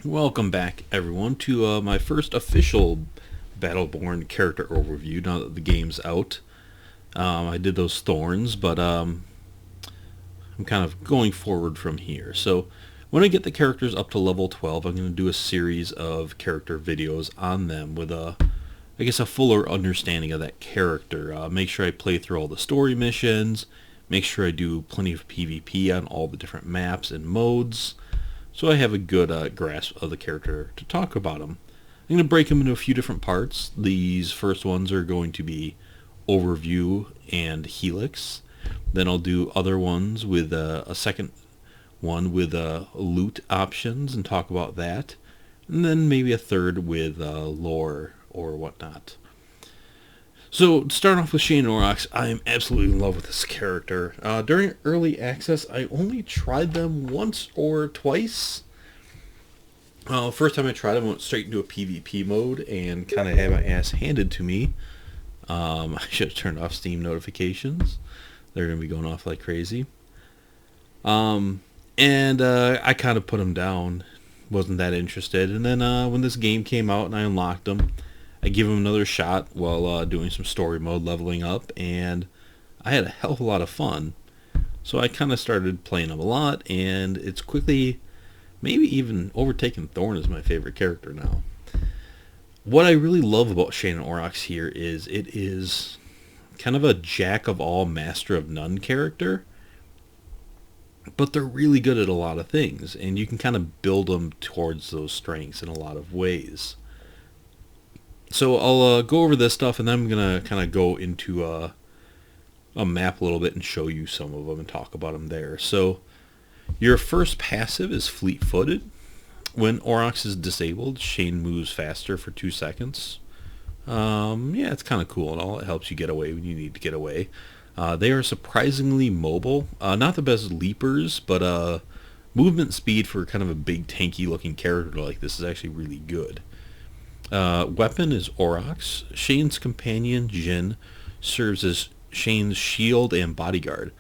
Welcome back, everyone, to my first official Battleborn character overview now that the game's out. I did those thorns, but I'm kind of going forward from here. So when I get the characters up to level 12, I'm going to do a series of character videos on them with I guess, a fuller understanding of that character. Make sure I play through all the story missions, make sure I do plenty of PvP on all the different maps and modes, so I have a good grasp of the character to talk about him. I'm going to break him into a few different parts. These first ones are going to be overview and helix. Then I'll do other ones with a second one with loot options and talk about that. And then maybe a third with lore or whatnot. So, starting off with Shayne and Aurox, I am absolutely in love with this character. During early access, I only tried them once or twice. First time I tried them, I went straight into a PvP mode and kind of had my ass handed to me. I should have turned off Steam notifications. They're going to be going off like crazy. I kind of put them down. Wasn't that interested. And then when this game came out and I unlocked them, I gave him another shot while doing some story mode, leveling up, and I had a hell of a lot of fun. So I kind of started playing him a lot, and it's quickly, maybe even overtaken Thorn as my favorite character now. What I really love about Shayne and Aurox here is it is kind of a jack of all, master of none character, but they're really good at a lot of things, and you can kind of build them towards those strengths in a lot of ways. So I'll go over this stuff, and then I'm going to kind of go into a map a little bit and show you some of them and talk about them there. So your first passive is fleet-footed. When Aurox is disabled, Shayne moves faster for 2 seconds. Yeah, it's kind of cool and all. It helps you get away when you need to get away. They are surprisingly mobile. Not the best leapers, but movement speed for kind of a big tanky looking character like this is actually really good. Weapon is Aurox. Shayne's companion, Jin, serves as Shayne's shield and bodyguard,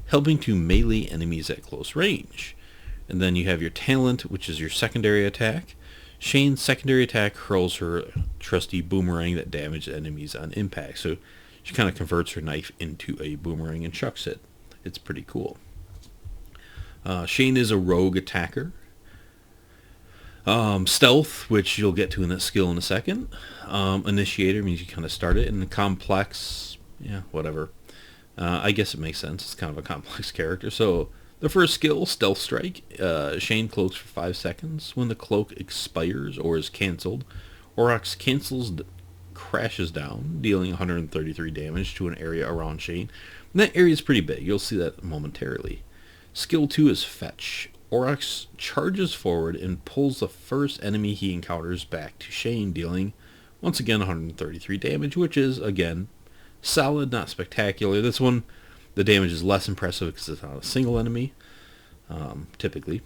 helping to melee enemies at close range. And then you have your talent, which is your secondary attack. Shayne's secondary attack hurls her trusty boomerang that damages enemies on impact. So she kind of converts her knife into a boomerang and chucks it. It's pretty cool. Shayne is a rogue attacker. Stealth, which you'll get to in that skill in a second. Initiator means you kind of start it. And complex, yeah, whatever. I guess it makes sense. It's kind of a complex character. So the first skill, Stealth Strike. Shayne cloaks for 5 seconds. When the cloak expires or is cancelled, Aurox crashes down, dealing 133 damage to an area around Shayne. And that area is pretty big. You'll see that momentarily. Skill 2 is Fetch. Aurox charges forward and pulls the first enemy he encounters back to Shayne, dealing, once again, 133 damage, which is, again, solid, not spectacular. This one, the damage is less impressive because it's not a single enemy, typically.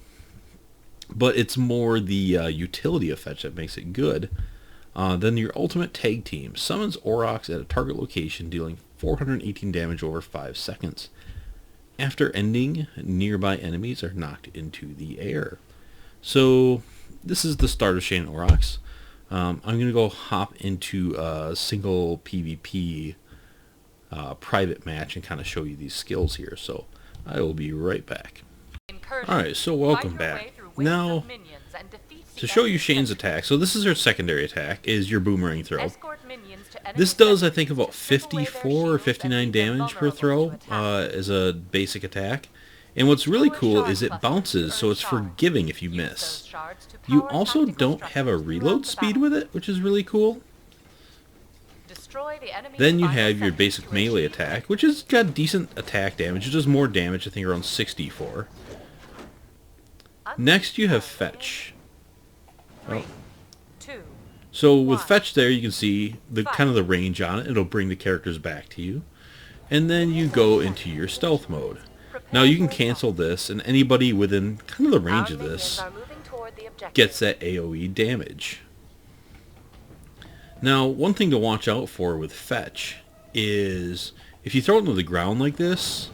But it's more the utility of Fetch that makes it good. Then your ultimate tag team summons Aurox at a target location, dealing 418 damage over 5 seconds. After ending, nearby enemies are knocked into the air. So this is the start of Shayne and Aurox. I'm going to go hop into a single PvP private match and kind of show you these skills here. So I will be right back. Alright, so welcome back. Now, to show you Shayne's attack, so this is her secondary attack, is your boomerang throw. This does, I think, about 54 or 59 damage per throw as a basic attack. And what's really cool is it bounces, so it's forgiving if you miss. You also don't have a reload speed with it, which is really cool. Then you have your basic melee attack, which has got decent attack damage. It does more damage, I think around 64. Next you have Fetch. Oh. So with Fetch there, you can see the kind of the range on it. It'll bring the characters back to you. And then you go into your stealth mode. Now you can cancel this, and anybody within kind of the range of this gets that AoE damage. Now, one thing to watch out for with Fetch is if you throw it into the ground like this,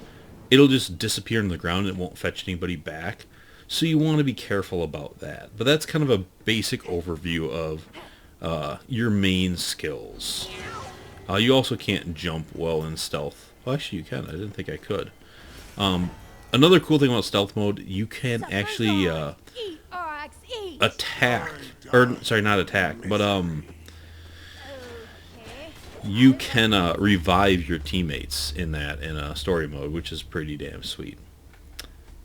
it'll just disappear in the ground and it won't fetch anybody back. So you want to be careful about that. But that's kind of a basic overview of your main skills. You also can't jump well in stealth. Well, actually you can. I didn't think I could. Another cool thing about stealth mode, you can actually attack, or sorry, not attack, but you can revive your teammates in story mode, which is pretty damn sweet.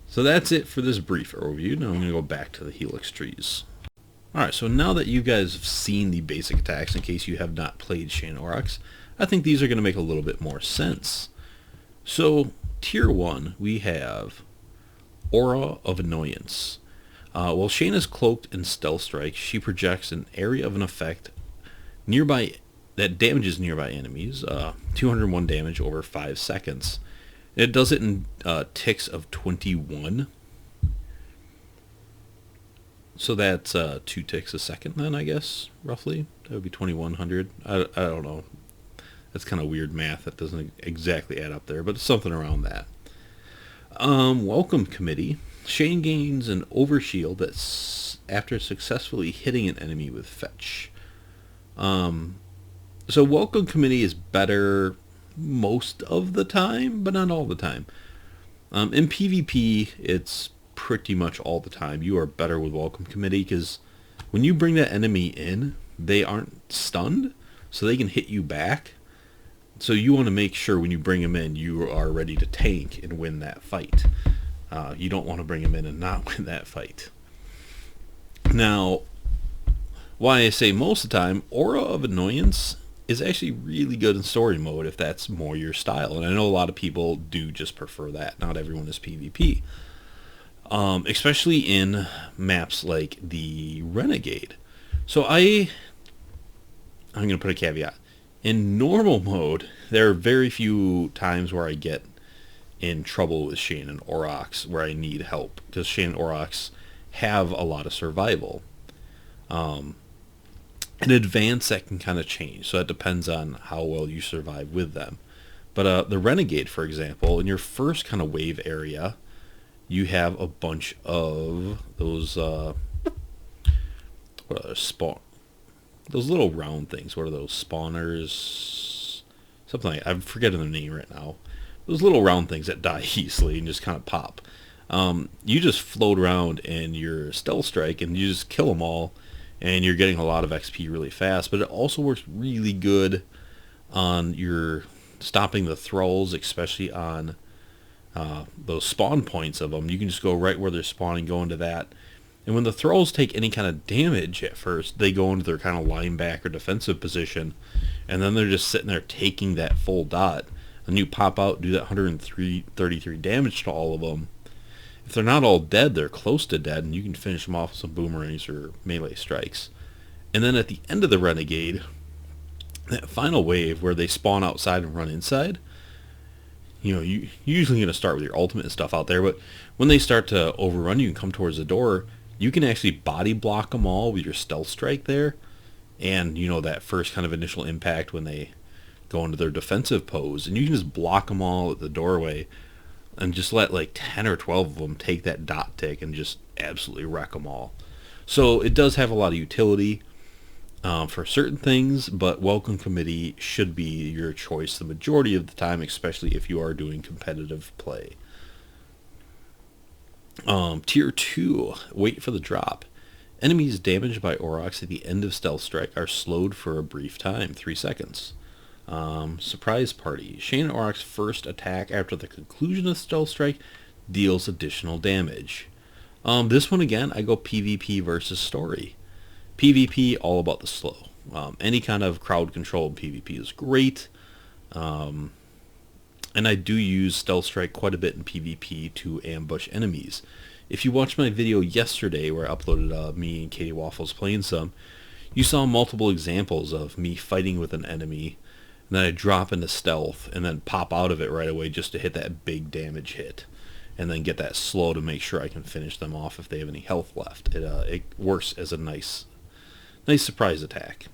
So that's it for this brief overview. Now I'm going to go back to the helix trees. Alright, so now that you guys have seen the basic attacks, in case you have not played Shayne and Aurox, I think these are going to make a little bit more sense. So, Tier 1, we have Aura of Annoyance. While Shayne is cloaked in Stealth Strike, she projects an area of an effect nearby that damages nearby enemies, 201 damage over 5 seconds. It does it in ticks of 21. So that's 2 ticks a second then, I guess, roughly. That would be 2100. I don't know. That's kind of weird math. That doesn't exactly add up there, but it's something around that. Welcome Committee. Shayne gains an overshield that's after successfully hitting an enemy with fetch. So Welcome Committee is better most of the time, but not all the time. In PvP, it's pretty much all the time. You are better with Welcome Committee because when you bring that enemy in, they aren't stunned, so they can hit you back. So you want to make sure when you bring them in, you are ready to tank and win that fight. You don't want to bring them in and not win that fight. Now, why I say most of the time, Aura of Annoyance is actually really good in story mode if that's more your style. And I know a lot of people do just prefer that. Not everyone is PvP. Especially in maps like the Renegade. So I'm going to put a caveat. In normal mode, there are very few times where I get in trouble with Shayne and Aurox where I need help, because Shayne and Aurox have a lot of survival. In advance, that can kind of change, so it depends on how well you survive with them. But the Renegade, for example, in your first kind of wave area, you have a bunch of those what are spawn? Those little round things. What are those? Spawners? Something like, I'm forgetting their name right now. Those little round things that die easily and just kind of pop. You just float around in your stealth strike and you just kill them all, and you're getting a lot of XP really fast. But it also works really good on your stopping the thralls, especially on those spawn points of them. You can just go right where they're spawning, go into that. And when the thralls take any kind of damage at first, they go into their kind of linebacker defensive position, and then they're just sitting there taking that full dot. And you pop out, do that 133 damage to all of them. If they're not all dead, they're close to dead, and you can finish them off with some boomerangs or melee strikes. And then at the end of the Renegade, that final wave where they spawn outside and run inside, you're usually going to start with your ultimate and stuff out there, but when they start to overrun you and come towards the door, you can actually body block them all with your stealth strike there. And, that first kind of initial impact when they go into their defensive pose, and you can just block them all at the doorway and just let like 10 or 12 of them take that dot tick and just absolutely wreck them all. So it does have a lot of utility for certain things, but Welcome Committee should be your choice the majority of the time, especially if you are doing competitive play. Tier 2, wait for the drop. Enemies damaged by Aurox at the end of Stealth Strike are slowed for a brief time, 3 seconds. Surprise Party. Shayne and Aurox's first attack after the conclusion of Stealth Strike deals additional damage. This one again, I go PvP versus story. PvP, all about the slow. Any kind of crowd control in PvP is great. And I do use Stealth Strike quite a bit in PvP to ambush enemies. If you watched my video yesterday where I uploaded me and Katie Waffles playing some, you saw multiple examples of me fighting with an enemy, and then I drop into stealth and then pop out of it right away just to hit that big damage hit, and then get that slow to make sure I can finish them off if they have any health left. It works as a nice surprise attack.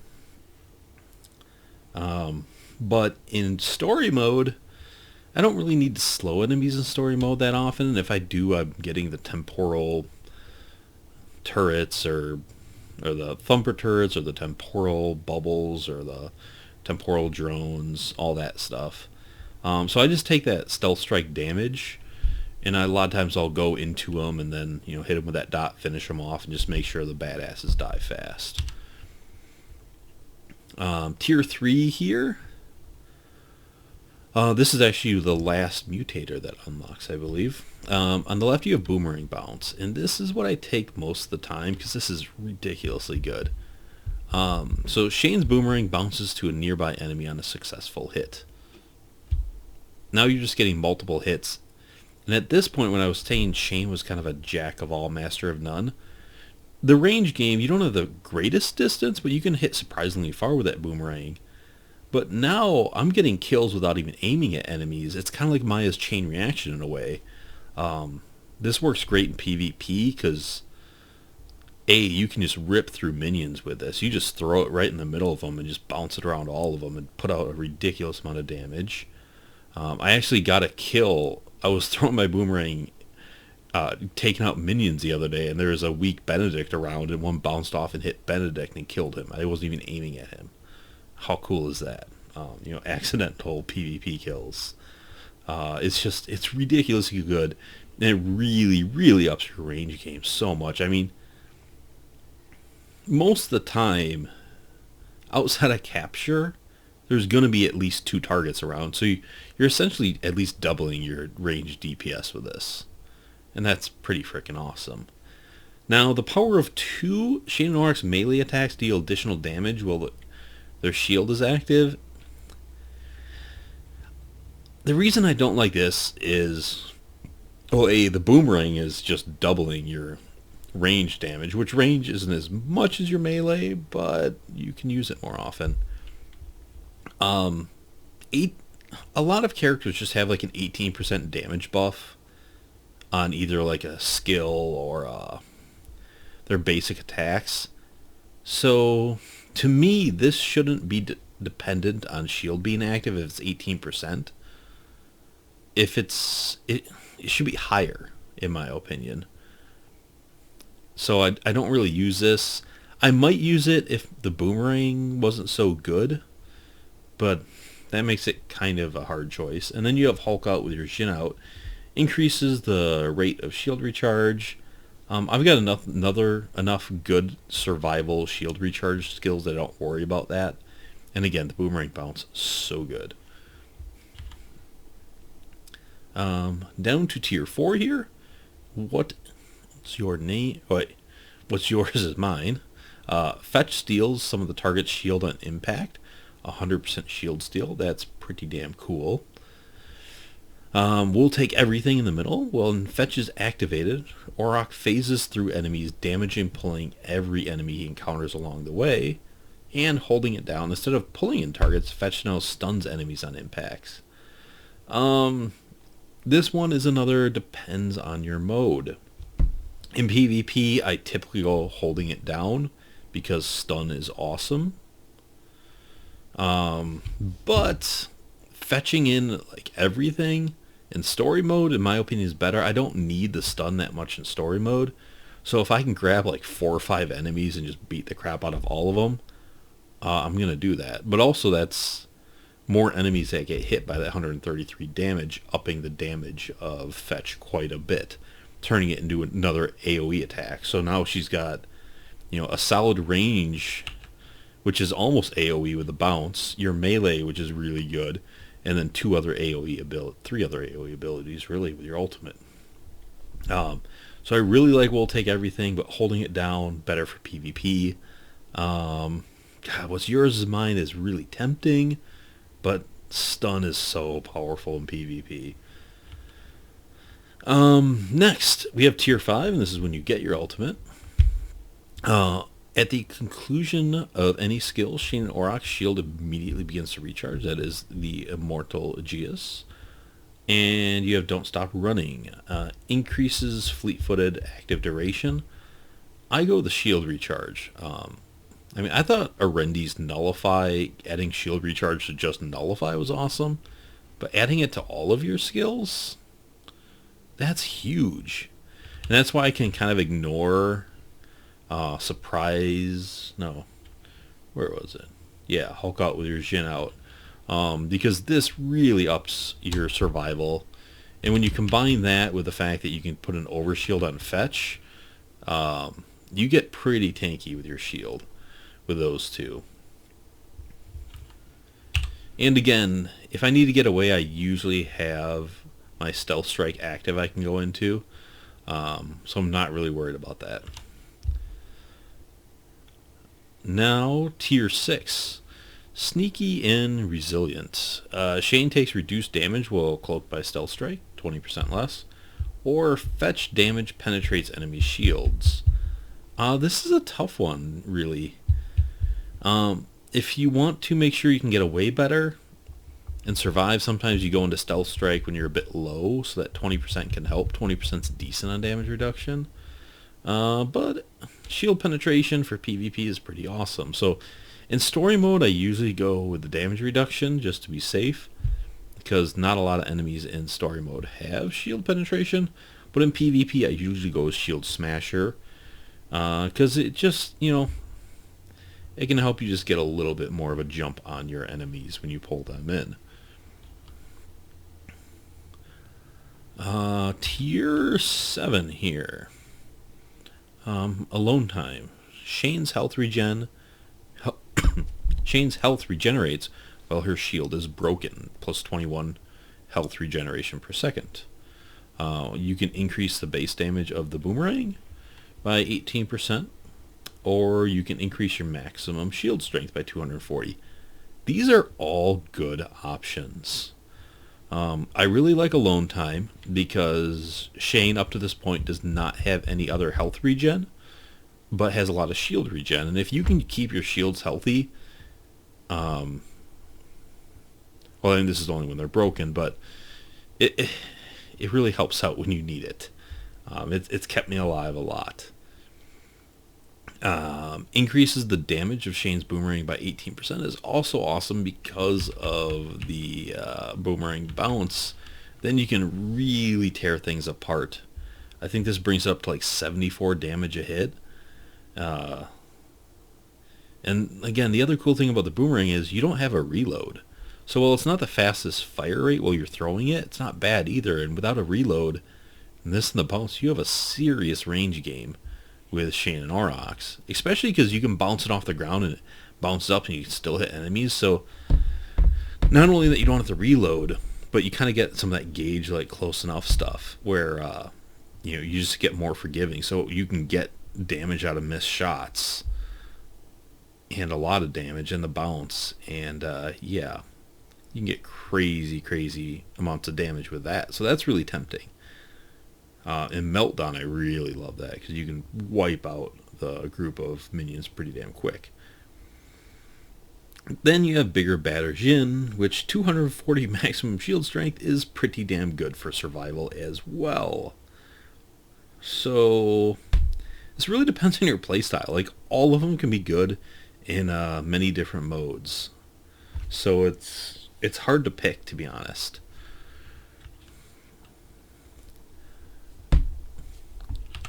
But in story mode, I don't really need to slow enemies in story mode that often. If I do, I'm getting the temporal turrets or the thumper turrets or the temporal bubbles or the temporal drones, all that stuff. So I just take that stealth strike damage, and a lot of times I'll go into them and then hit them with that dot, finish them off, and just make sure the badasses die fast. Tier 3 here. This is actually the last mutator that unlocks, I believe. On the left you have Boomerang Bounce, and this is what I take most of the time because this is ridiculously good. So Shayne's Boomerang bounces to a nearby enemy on a successful hit. Now you're just getting multiple hits. And at this point, when I was saying Shayne was kind of a jack of all, master of none, the range game, you don't have the greatest distance, but you can hit surprisingly far with that boomerang. But now I'm getting kills without even aiming at enemies. It's kind of like Maya's chain reaction in a way. This works great in PvP because you can just rip through minions with this. You just throw it right in the middle of them and just bounce it around all of them and put out a ridiculous amount of damage. I actually got a kill. I was throwing my boomerang, taking out minions the other day, and there was a weak Benedict around, and one bounced off and hit Benedict and killed him. I wasn't even aiming at him. How cool is that? Accidental PvP kills. It's ridiculously good, and it really, really ups your range game so much. I mean, most of the time, outside of capture, there's going to be at least 2 targets around, so you're essentially at least doubling your range DPS with this, and that's pretty freaking awesome. Now, the power of 2 Shayne and Aurox melee attacks deal additional damage while their shield is active. The reason I don't like this is, well, the boomerang is just doubling your range damage, which range isn't as much as your melee, but you can use it more often. A lot of characters just have like an 18% damage buff on either like a skill or their basic attacks. So to me, this shouldn't be dependent on shield being active if it's 18%. It should be higher, in my opinion. So I don't really use this. I might use it if the boomerang wasn't so good, but that makes it kind of a hard choice. And then you have Hulk out with your Shin out. Increases the rate of shield recharge. I've got enough good survival shield recharge skills that I don't worry about that. And again, the Boomerang Bounce, so good. Down to tier 4 here. What's your name? Wait, what's yours is mine. Fetch steals some of the target's shield on impact. 100% shield steal. That's pretty damn cool. We'll take everything in the middle. When Fetch is activated, Aurox phases through enemies, damaging pulling every enemy he encounters along the way, and holding it down. Instead of pulling in targets, Fetch now stuns enemies on impacts. This one is another depends on your mode. In PvP, I typically go holding it down because stun is awesome. But fetching in like everything in story mode, in my opinion, is better. I don't need the stun that much in story mode. So if I can grab like 4 or 5 enemies and just beat the crap out of all of them, I'm going to do that. But also that's more enemies that get hit by that 133 damage, upping the damage of Fetch quite a bit, turning it into another AoE attack. So now she's got, a solid range, which is almost AoE with the bounce, your melee, which is really good, and then 3 other AoE abilities really with your ultimate. So I really like We'll Take Everything, but holding it down, better for PvP. God, what's yours is mine is really tempting, but stun is so powerful in PvP. Next, we have tier 5, and this is when you get your ultimate. At the conclusion of any skill, Shayne and Aurox shield immediately begins to recharge. That is the Immortal Aegeus. And you have Don't Stop Running. Increases fleet-footed active duration. I go with the shield recharge. I thought Arendi's Nullify, adding shield recharge to just Nullify was awesome. But adding it to all of your skills, that's huge. And that's why I can kind of ignore Surprise, no, where was it? Yeah, Hulk out with your Jin out. Because this really ups your survival. And when you combine that with the fact that you can put an overshield on fetch, you get pretty tanky with your shield with those two. And again, if I need to get away, I usually have my Stealth Strike active I can go into. So I'm not really worried about that. Now, Tier 6. Sneaky and Resilient. Shayne takes reduced damage while cloaked by Stealth Strike, 20% less. Or fetch damage penetrates enemy shields. This is a tough one, really. If you want to make sure you can get away better and survive, sometimes you go into Stealth Strike when you're a bit low, so that 20% can help. 20% is decent on damage reduction. But shield penetration for PvP is pretty awesome. So in story mode, I usually go with the damage reduction just to be safe, because not a lot of enemies in story mode have shield penetration. But in PvP, I usually go with Shield Smasher, because it just, it can help you just get a little bit more of a jump on your enemies when you pull them in. Tier 7 here. Alone Time. Shayne's health regenerates while her shield is broken, plus 21 health regeneration per second. You can increase the base damage of the boomerang by 18%, or you can increase your maximum shield strength by 240. These are all good options. I really like Alone Time because Shayne up to this point does not have any other health regen, but has a lot of shield regen. And if you can keep your shields healthy, well, I mean, this is only when they're broken, but it really helps out when you need it. It's kept me alive a lot. Increases the damage of Shayne's boomerang by 18% is also awesome because of the boomerang bounce. Then you can really tear things apart. I think this brings it up to like 74 damage a hit. And again, the other cool thing about the boomerang is you don't have a reload. So while it's not the fastest fire rate while you're throwing it, it's not bad either. And without a reload, and this and the bounce, you have a serious range game with Shayne and Aurox, especially because you can bounce it off the ground and it bounces up and you can still hit enemies. So not only that you don't have to reload, but you kind of get some of that gauge like close enough stuff where you just get more forgiving, so you can get damage out of missed shots and a lot of damage in the bounce, and yeah, you can get crazy amounts of damage with that. So that's really tempting. In Meltdown, I really love that because you can wipe out the group of minions pretty damn quick. Then you have Bigger Badder Jin, which 240 maximum shield strength is pretty damn good for survival as well. So this really depends on your playstyle. Like, all of them can be good in many different modes. So it's hard to pick, to be honest.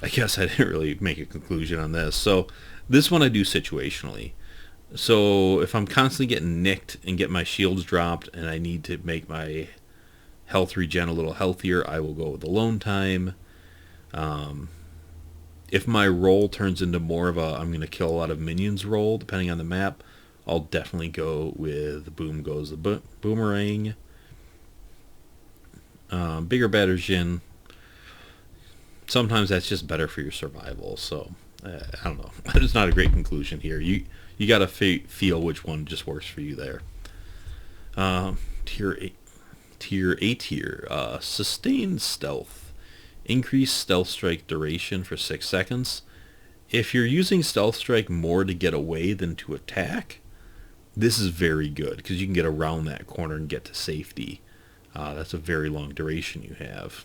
I guess I didn't really make a conclusion on this. So this one I do situationally. So if I'm constantly getting nicked and get my shields dropped and I need to make my health regen a little healthier, I will go with Alone Time. If my roll turns into more of a I'm going to kill a lot of minions roll, depending on the map, I'll definitely go with Boom Goes the Boomerang. Bigger Badder Jin. Sometimes that's just better for your survival. So I don't know. It's not a great conclusion here. You gotta feel which one just works for you there. Tier 8 here. Sustained Stealth. Increase Stealth Strike duration for 6 seconds. If you're using Stealth Strike more to get away than to attack, this is very good because you can get around that corner and get to safety. That's a very long duration you have.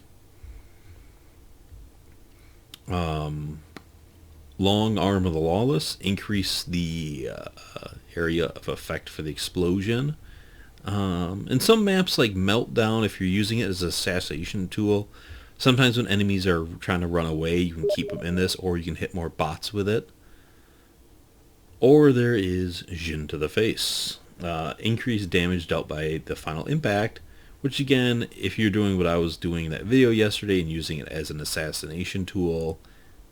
Long Arm of the Lawless. Increase the area of effect for the explosion. In some maps like Meltdown, if you're using it as an assassination tool, sometimes when enemies are trying to run away, you can keep them in this, or you can hit more bots with it. Or there is Jin to the face. Increased damage dealt by the final impact, which again, if you're doing what I was doing in that video yesterday and using it as an assassination tool,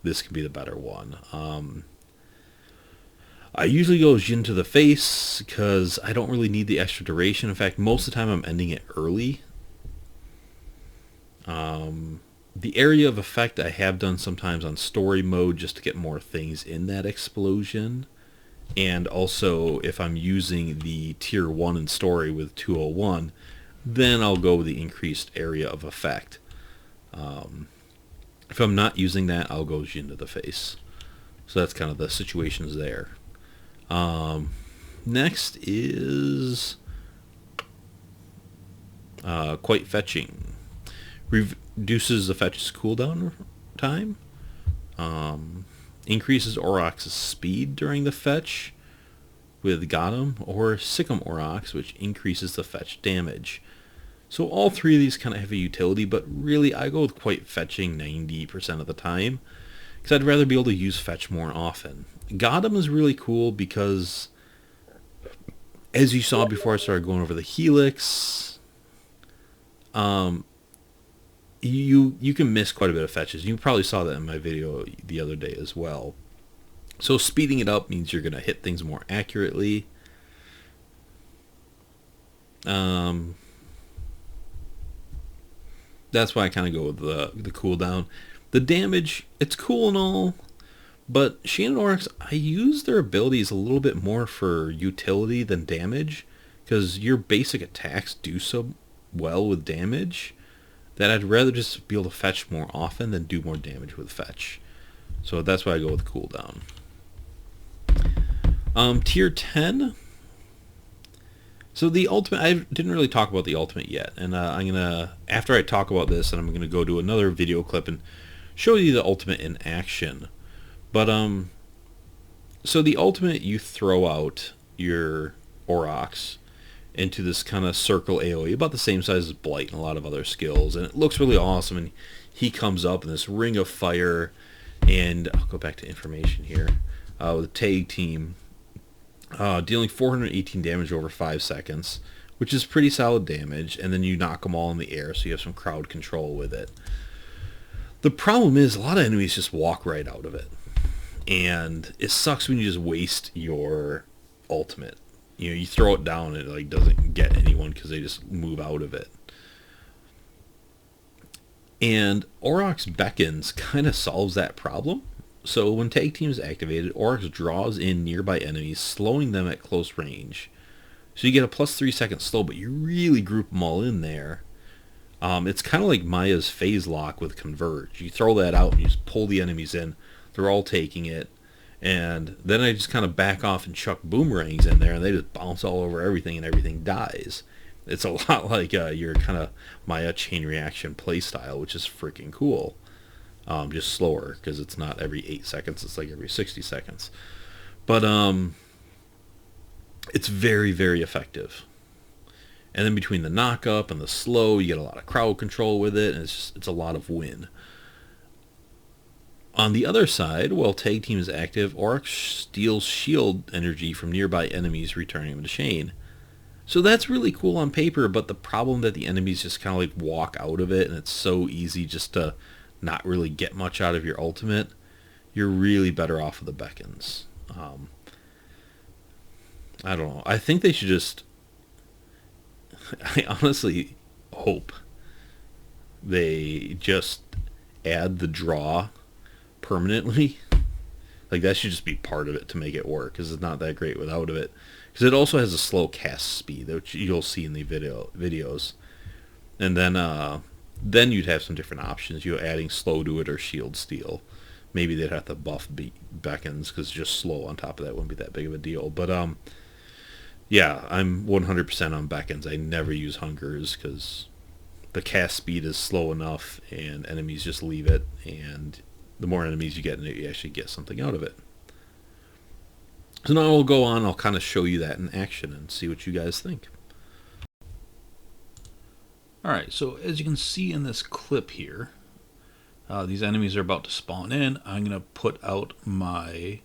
this could be the better one. I usually go Jin to the face because I don't really need the extra duration. In fact, most of the time I'm ending it early. The area of effect I have done sometimes on story mode just to get more things in that explosion. And also, if I'm using the tier 1 in story with 201, then I'll go with the increased area of effect. If I'm not using that, I'll go Jin to the face. So that's kind of the situations there. Next is quite fetching. Reduces the fetch's cooldown time. Increases Aurox's speed during the fetch with Gotham, or Sikkim Aurox, which increases the fetch damage. So all three of these kind of have a utility, but really I go with quite fetching 90% of the time, because I'd rather be able to use fetch more often. Gotham is really cool because, as you saw before I started going over the Helix, you can miss quite a bit of fetches. You probably saw that in my video the other day as well. So speeding it up means you're going to hit things more accurately. That's why I kind of go with the cooldown. The damage, it's cool and all, but Shayne and Aurox, I use their abilities a little bit more for utility than damage, because your basic attacks do so well with damage that I'd rather just be able to fetch more often than do more damage with fetch. So that's why I go with cooldown. Tier 10. So the ultimate, I didn't really talk about the ultimate yet, and I'm gonna, after I talk about this, and I'm gonna go do another video clip and show you the ultimate in action. But so the ultimate, you throw out your Aurox into this kind of circle AoE, about the same size as Blight and a lot of other skills, and it looks really awesome. And he comes up in this ring of fire, and I'll go back to information here with a tag team, dealing 418 damage over 5 seconds, which is pretty solid damage, and then you knock them all in the air, so you have some crowd control with it. The problem is a lot of enemies just walk right out of it, and it sucks when you just waste your ultimate. You know, you throw it down and it like doesn't get anyone because they just move out of it. And Aurox Beckons kind of solves that problem. So when tag team is activated, Aurox draws in nearby enemies, slowing them at close range. So you get a plus 3 second slow, but you really group them all in there. It's kind of like Maya's phase lock with Converge. You throw that out and you just pull the enemies in. They're all taking it. And then I just kind of back off and chuck boomerangs in there, and they just bounce all over everything, and everything dies. It's a lot like your kind of Maya chain reaction playstyle, which is freaking cool. Just slower, because it's not every 8 seconds, it's like every 60 seconds. But it's very, very effective. And then between the knock-up and the slow, you get a lot of crowd control with it, and it's a lot of win. On the other side, while tag team is active, Aurox steals shield energy from nearby enemies, returning them to Shayne. So that's really cool on paper, but the problem that the enemies just kind of like walk out of it, and it's so easy just to not really get much out of your ultimate. You're really better off with the beckons. I don't know. I think they should just... I honestly hope they just add the draw permanently. Like, that should just be part of it to make it work, because it's not that great without it. Because it also has a slow cast speed, which you'll see in the videos. And then you'd have some different options. You know, adding slow to it or shield steal. Maybe they'd have to buff beckons, because just slow on top of that wouldn't be that big of a deal. But yeah, I'm 100% on beckons. I never use hungers because the cast speed is slow enough, and enemies just leave it, and the more enemies you get in it, you actually get something out of it. So now we'll go on, I'll kind of show you that in action and see what you guys think. Alright, so as you can see in this clip here, these enemies are about to spawn in. I'm going to put out my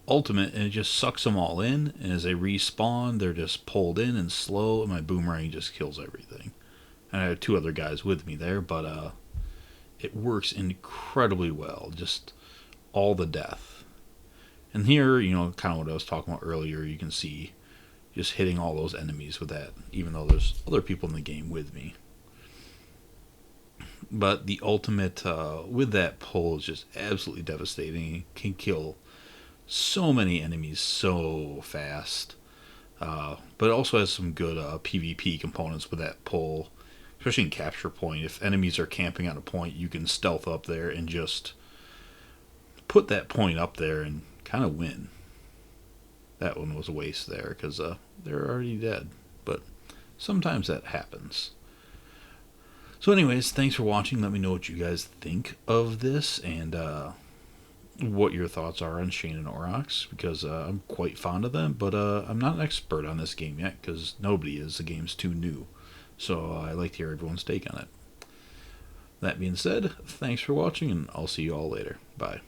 ultimate, and it just sucks them all in, and as they respawn, they're just pulled in and slow, and my boomerang just kills everything. And I had 2 other guys with me there, but it works incredibly well, just all the death. And here, kind of what I was talking about earlier, you can see just hitting all those enemies with that, even though there's other people in the game with me. But the ultimate with that pull is just absolutely devastating. It can kill so many enemies so fast. But it also has some good PvP components with that pull, especially in capture point. If enemies are camping on a point, you can stealth up there and just put that point up there and kind of win. That one was a waste there because they're already dead. But sometimes that happens. So anyways, thanks for watching. Let me know what you guys think of this and what your thoughts are on Shayne and Aurox, because I'm quite fond of them, but I'm not an expert on this game yet because nobody is. The game's too new. So I'd like to hear everyone's take on it. That being said, thanks for watching, and I'll see you all later. Bye.